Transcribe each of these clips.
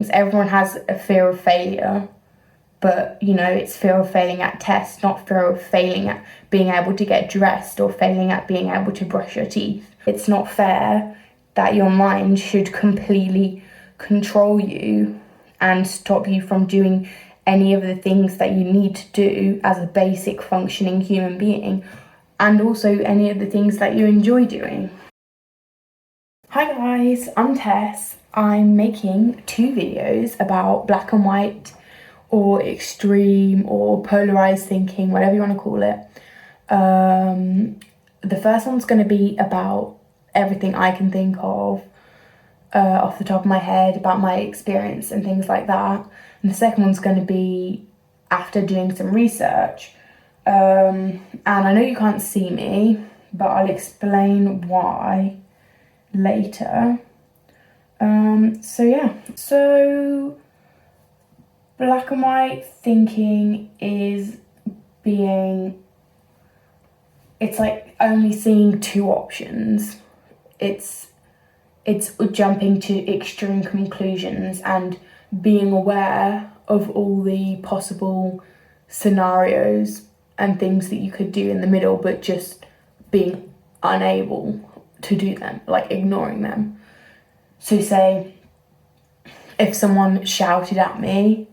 things. Everyone has a fear of failure, but, you know, it's fear of failing at tests, not fear of failing at being able to get dressed or failing at being able to brush your teeth. It's not fair that your mind should completely control you and stop you from doing any of the things that you need to do as a basic functioning human being, and also any of the things that you enjoy doing. Hi guys, I'm Tess. I'm making 2 videos about black and white or extreme or polarized thinking, whatever you want to call it. The first one's going to be about everything I can think of off the top of my head about my experience and things like that. And the second one's going to be after doing some research. And I know you can't see me, but I'll explain why later. So black and white thinking is it's like only seeing 2 options. It's jumping to extreme conclusions and being aware of all the possible scenarios and things that you could do in the middle, but just being unable to do them, like ignoring them. So say if someone shouted at me,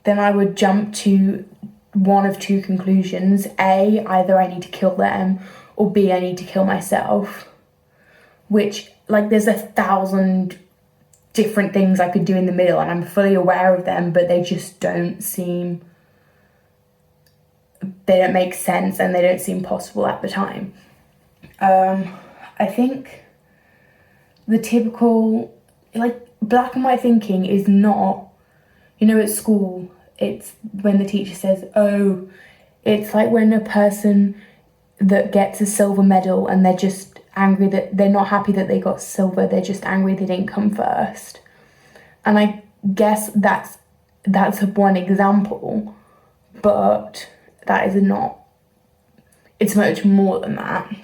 then I would jump to one of 2 conclusions. A, either I need to kill them, or B, I need to kill myself. Which, like, there's 1,000 different things I could do in the middle, and I'm fully aware of them, but they just they don't make sense and they don't seem possible at the time. I think the typical, like, black and white thinking is not, you know, at school, it's when the teacher says, oh, it's like when a person that gets a silver medal and they're just angry that they're not happy that they got silver, they're just angry they didn't come first. And I guess that's one example, but that is not, it's much more than that.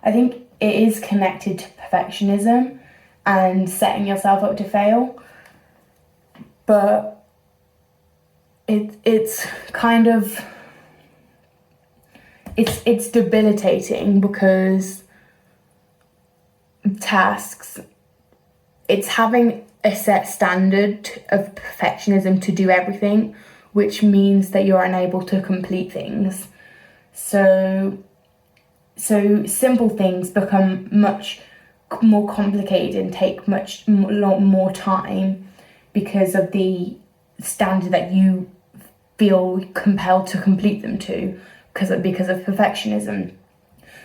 I think it is connected to perfectionism and setting yourself up to fail, but it's kind of, it's debilitating because tasks, it's having a set standard of perfectionism to do everything, which means that you're unable to complete things. So simple things become much more complicated and take a lot more time because of the standard that you feel compelled to complete them to because of perfectionism.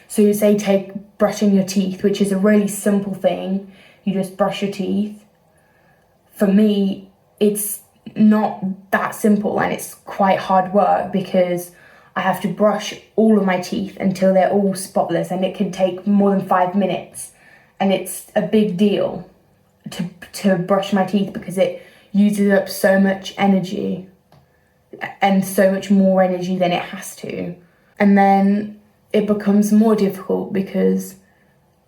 So you say take brushing your teeth, which is a really simple thing. You just brush your teeth. For me, it's not that simple and it's quite hard work because I have to brush all of my teeth until they're all spotless, and it can take more than 5 minutes. And it's a big deal to brush my teeth because it uses up so much energy and so much more energy than it has to. And then it becomes more difficult because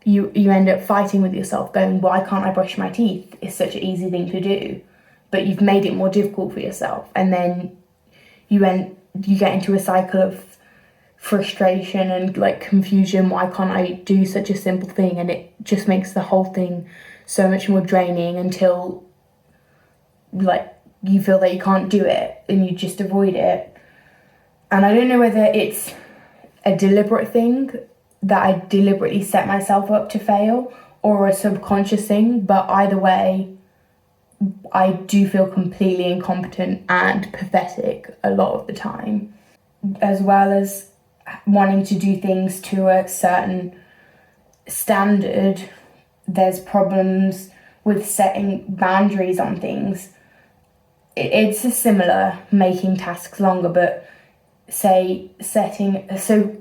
you end up fighting with yourself going, why can't I brush my teeth? It's such an easy thing to do. But you've made it more difficult for yourself. And then you get into a cycle of frustration and like confusion. Why can't I do such a simple thing? And it just makes the whole thing so much more draining until like you feel that you can't do it and you just avoid it. And I don't know whether it's a deliberate thing that I deliberately set myself up to fail or a subconscious thing, but either way, I do feel completely incompetent and pathetic a lot of the time, as well as wanting to do things to a certain standard. There's problems with setting boundaries on things. It's a similar making tasks longer, but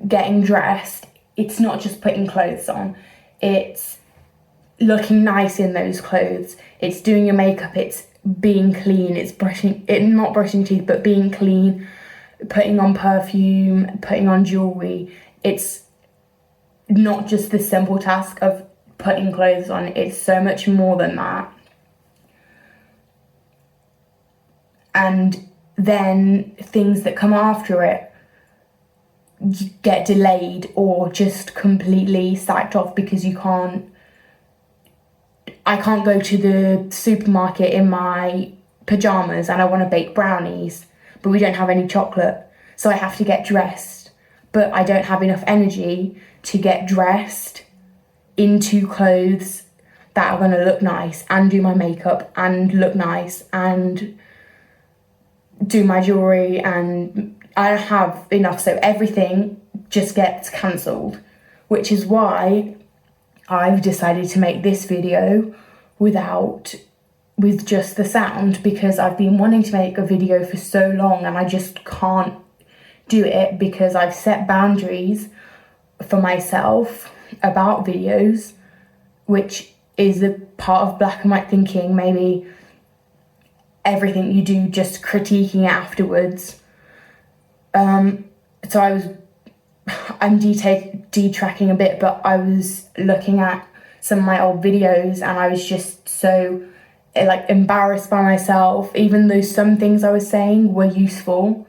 getting dressed, it's not just putting clothes on, it's looking nice in those clothes, it's doing your makeup, it's being clean, it's not brushing teeth, but being clean, putting on perfume, putting on jewelry. It's not just the simple task of putting clothes on, it's so much more than that. and then things that come after it get delayed or just completely sacked off because I can't go to the supermarket in my pajamas and I want to bake brownies, but we don't have any chocolate, so I have to get dressed, but I don't have enough energy to get dressed into clothes that are going to look nice and do my makeup and look nice and do my jewellery, and I don't have enough, so everything just gets cancelled, which is why I've decided to make this video with just the sound, because I've been wanting to make a video for so long and I just can't do it because I've set boundaries for myself about videos, which is a part of black and white thinking, maybe everything you do just critiquing it afterwards. So I'm detracking a bit, but I was looking at some of my old videos and I was just so embarrassed by myself, even though some things I was saying were useful.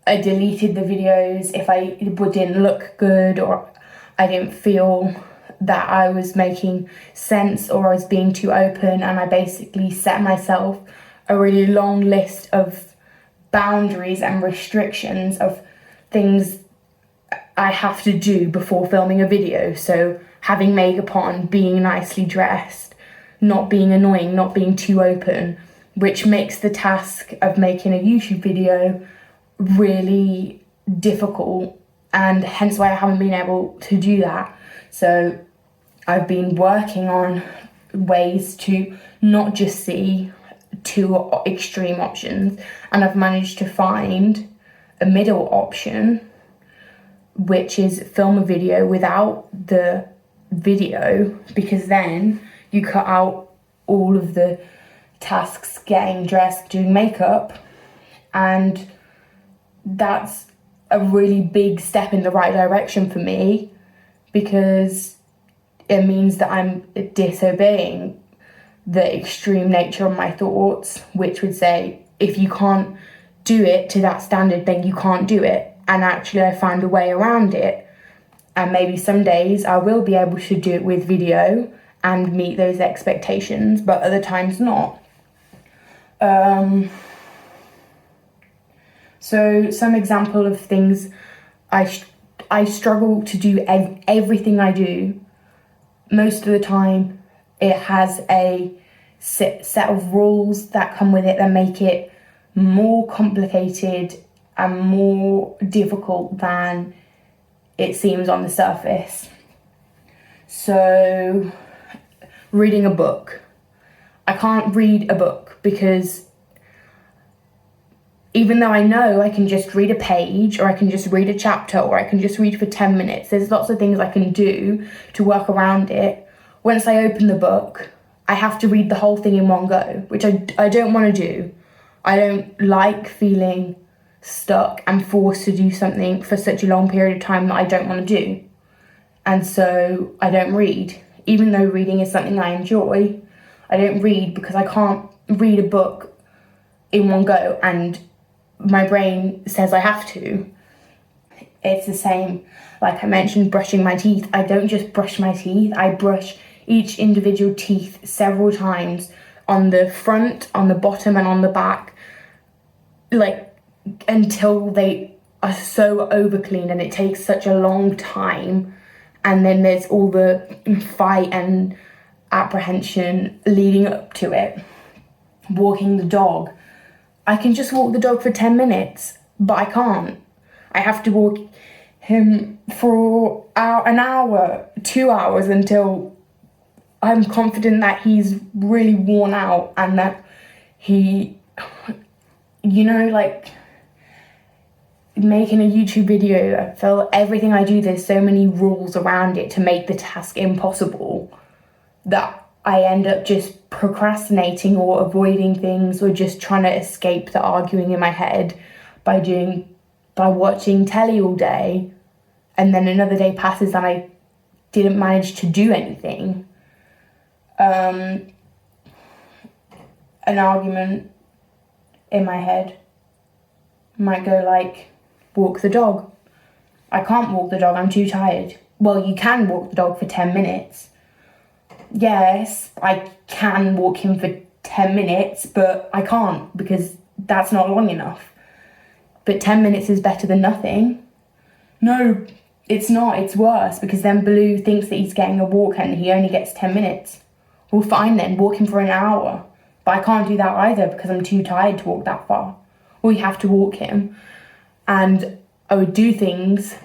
I deleted the videos if I didn't look good or I didn't feel that I was making sense or I was being too open, and I basically set myself a really long list of boundaries and restrictions of things I have to do before filming a video. So having makeup on, being nicely dressed, not being annoying, not being too open, which makes the task of making a YouTube video really difficult, and hence why I haven't been able to do that. So I've been working on ways to not just see two extreme options, and I've managed to find a middle option, which is film a video without the video, because then you cut out all of the tasks, getting dressed, doing makeup, and that's a really big step in the right direction for me, because it means that I'm disobeying the extreme nature of my thoughts, which would say if you can't do it to that standard, then you can't do it. And actually I found a way around it, and maybe some days I will be able to do it with video and meet those expectations, but other times not. So some example of things I struggle to do everything I do. Most of the time it has a set of rules that come with it that make it more complicated and more difficult than it seems on the surface. So reading a book. I can't read a book because even though I know I can just read a page, or I can just read a chapter, or I can just read for 10 minutes, there's lots of things I can do to work around it. Once I open the book, I have to read the whole thing in one go, which I don't want to do. I don't like feeling stuck and forced to do something for such a long period of time that I don't want to do. And so I don't read. Even though reading is something I enjoy, I don't read because I can't read a book in one go, and my brain says I have to. It's the same, like I mentioned, brushing my teeth. I don't just brush my teeth, I brush each individual teeth several times, on the front, on the bottom, and on the back, until they are so over clean, and it takes such a long time. And then there's all the fight and apprehension leading up to it. Walking the dog. I can just walk the dog for 10 minutes, but I can't. I have to walk him for an hour, 2 hours, until I'm confident that he's really worn out and that he, making a YouTube video, I feel everything I do, there's so many rules around it to make the task impossible that I end up just procrastinating or avoiding things, or just trying to escape the arguing in my head by watching telly all day, and then another day passes and I didn't manage to do anything. An argument in my head. Might go like, walk the dog. I can't walk the dog, I'm too tired. Well, you can walk the dog for 10 minutes. Yes, I can walk him for 10 minutes, but I can't because that's not long enough. But 10 minutes is better than nothing. No, it's not, it's worse, because then Blue thinks that he's getting a walk and he only gets 10 minutes. Well, fine then, walk him for an hour. But I can't do that either because I'm too tired to walk that far. We have to walk him. And I would do things.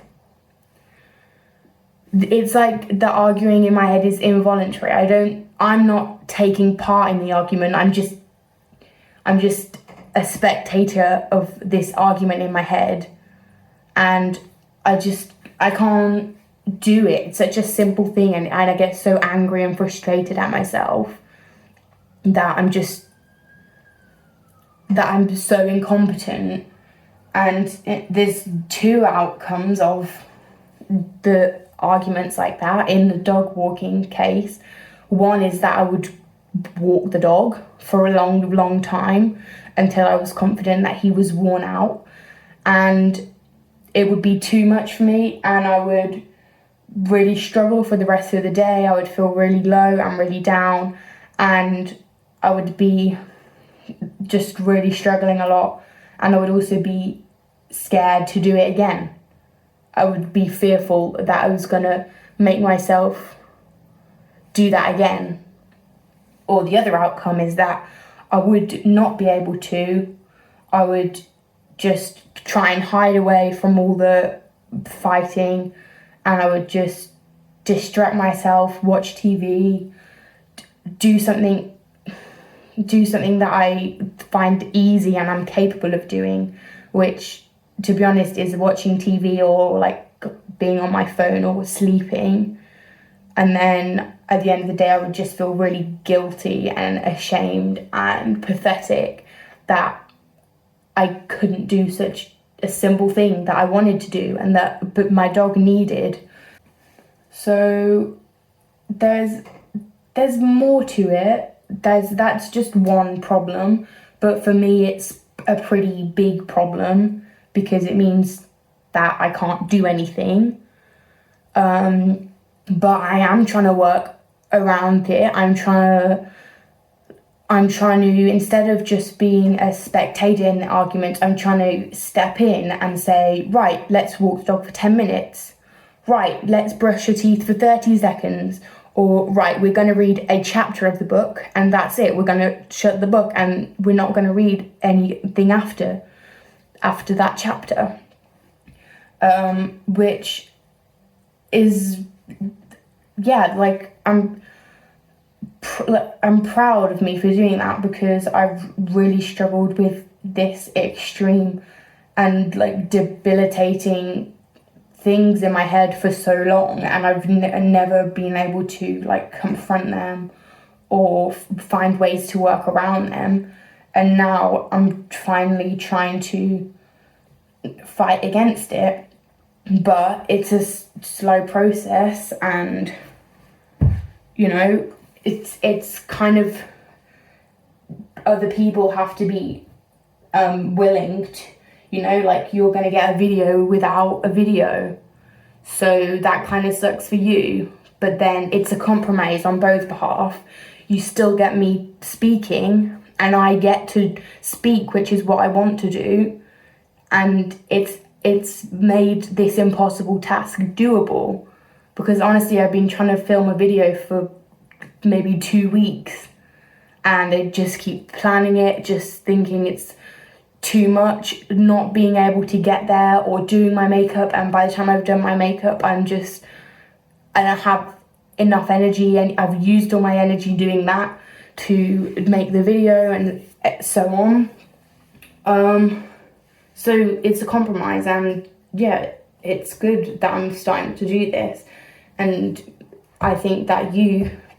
It's like the arguing in my head is involuntary. I'm not taking part in the argument. I'm just a spectator of this argument in my head. And I can't do it. It's such a simple thing, and I get so angry and frustrated at myself that I'm so incompetent. And there's two outcomes of the arguments like that in the dog walking case. One is that I would walk the dog for a long time until I was confident that he was worn out, and it would be too much for me, and I would really struggle for the rest of the day. I would feel really low and really down, and I would be just really struggling a lot, and I would also be scared to do it again. I would be fearful that I was gonna make myself do that again. Or the other outcome is that I would not be able to. I would just try and hide away from all the fighting, and I would just distract myself, watch TV, do something that I find easy and I'm capable of doing, which, to be honest, is watching TV or like being on my phone or sleeping. And then at the end of the day, I would just feel really guilty and ashamed and pathetic that I couldn't do such a simple thing that I wanted to do and but my dog needed. So there's more to it. That's just one problem, but for me it's a pretty big problem because it means that I can't do anything. But I am trying to work around it. I'm trying to, instead of just being a spectator in the argument, I'm trying to step in and say, right, let's walk the dog for 10 minutes. Right, let's brush your teeth for 30 seconds. Or, right, we're going to read a chapter of the book and that's it. We're going to shut the book and we're not going to read anything after that chapter. Which is, yeah, like, I'm proud of me for doing that because I've really struggled with this extreme and like debilitating things in my head for so long, and I've never been able to like confront them or find ways to work around them, and now I'm finally trying to fight against it, but it's a slow process, and you know, it's kind of, other people have to be willing to, you know, like you're going to get a video without a video, so that kind of sucks for you, but then it's a compromise on both behalf. You still get me speaking and I get to speak, which is what I want to do, and it's made this impossible task doable, because honestly I've been trying to film a video for maybe 2 weeks and I just keep planning it, just thinking it's too much, not being able to get there, or doing my makeup, and by the time I've done my makeup I don't have enough energy, and I've used all my energy doing that to make the video and so on. So it's a compromise, and yeah, it's good that I'm starting to do this, and I think that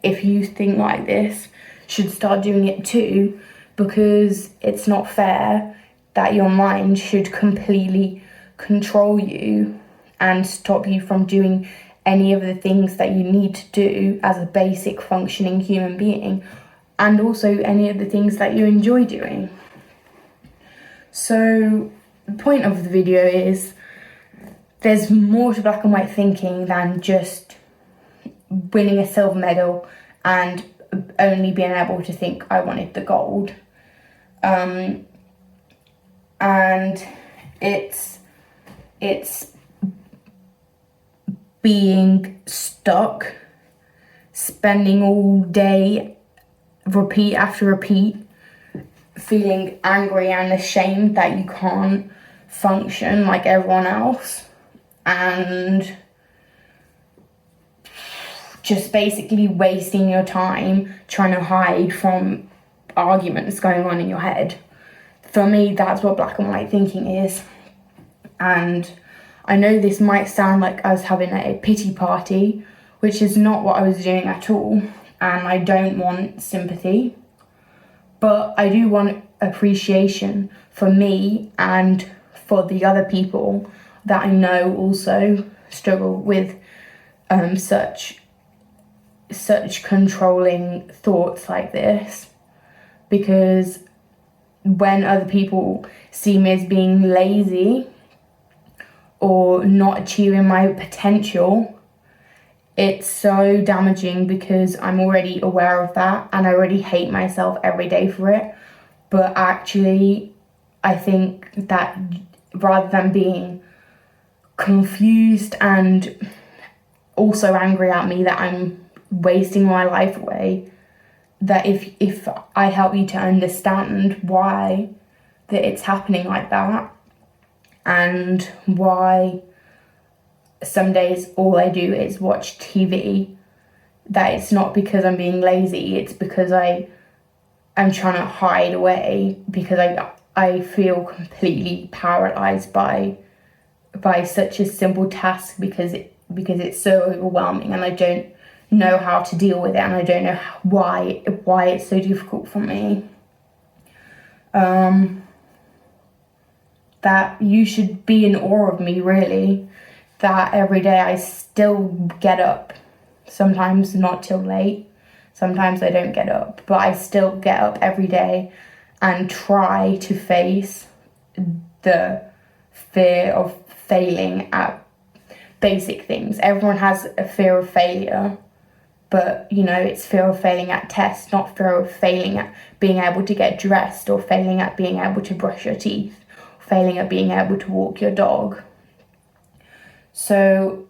if you think like this, should start doing it too, because it's not fair that your mind should completely control you and stop you from doing any of the things that you need to do as a basic functioning human being, and also any of the things that you enjoy doing. So the point of the video is there's more to black and white thinking than just winning a silver medal and only being able to think I wanted the gold. And it's being stuck, spending all day, repeat after repeat, feeling angry and ashamed that you can't function like everyone else, and just basically wasting your time trying to hide from arguments going on in your head. For me, that's what black and white thinking is. And I know this might sound like I was having a pity party, which is not what I was doing at all. And I don't want sympathy, but I do want appreciation for me and for the other people that I know also struggle with such controlling thoughts like this. Because when other people see me as being lazy or not achieving my potential, it's so damaging because I'm already aware of that and I already hate myself every day for it. But actually, I think that rather than being confused and also angry at me that I'm wasting my life away, that if I help you to understand why that it's happening like that, and why some days all I do is watch TV, that it's not because I'm being lazy, it's because I'm trying to hide away, because I feel completely paralyzed by such a simple task, because it's so overwhelming and I don't know how to deal with it, and I don't know why it's so difficult for me. That you should be in awe of me, really, that every day I still get up, sometimes not till late, sometimes I don't get up, but I still get up every day and try to face the fear of failing at basic things. Everyone has a fear of failure, but it's fear of failing at tests, not fear of failing at being able to get dressed, or failing at being able to brush your teeth, failing at being able to walk your dog. So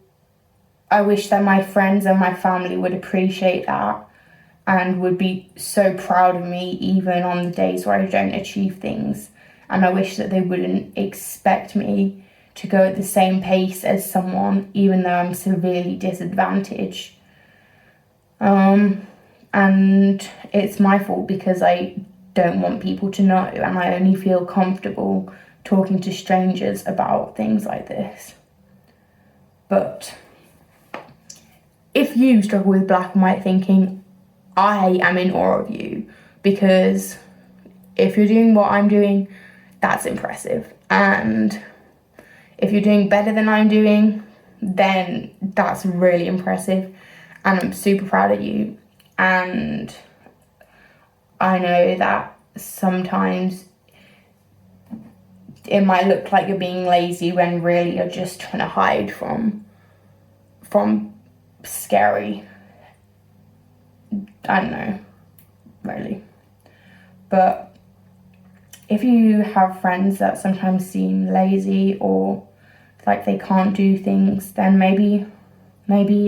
I wish that my friends and my family would appreciate that and would be so proud of me even on the days where I don't achieve things. And I wish that they wouldn't expect me to go at the same pace as someone, even though I'm severely disadvantaged. And it's my fault because I don't want people to know, and I only feel comfortable talking to strangers about things like this. But if you struggle with black and white thinking, I am in awe of you, because if you're doing what I'm doing, that's impressive. And if you're doing better than I'm doing, then that's really impressive. And I'm super proud of you. And I know that sometimes it might look like you're being lazy when really you're just trying to hide from scary, I don't know, really. But if you have friends that sometimes seem lazy or like they can't do things, then maybe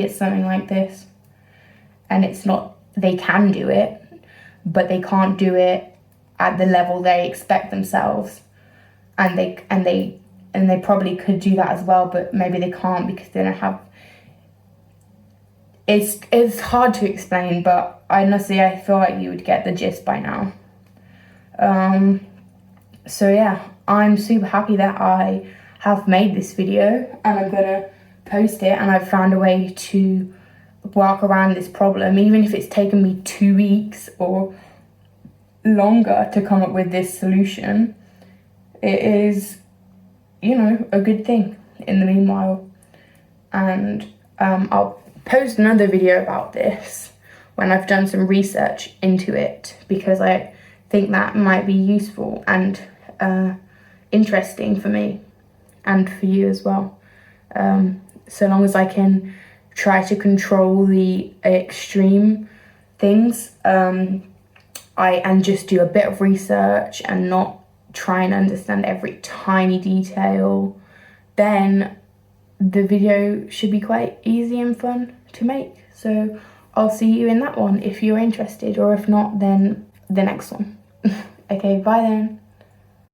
it's something like this. And it's not, they can do it, but they can't do it at the level they expect themselves. And they probably could do that as well, but maybe they can't because they don't have. It's hard to explain, but honestly, I feel like you would get the gist by now. So yeah, I'm super happy that I have made this video and I'm gonna post it, and I've found a way to work around this problem, even if it's taken me 2 weeks or longer to come up with this solution. It is, a good thing in the meanwhile. And I'll post another video about this when I've done some research into it, because I think that might be useful. And interesting for me and for you as well. So long as I can try to control the extreme things, and just do a bit of research and not try and understand every tiny detail, then the video should be quite easy and fun to make. So I'll see you in that one if you're interested, or if not, then the next one. Okay, bye then.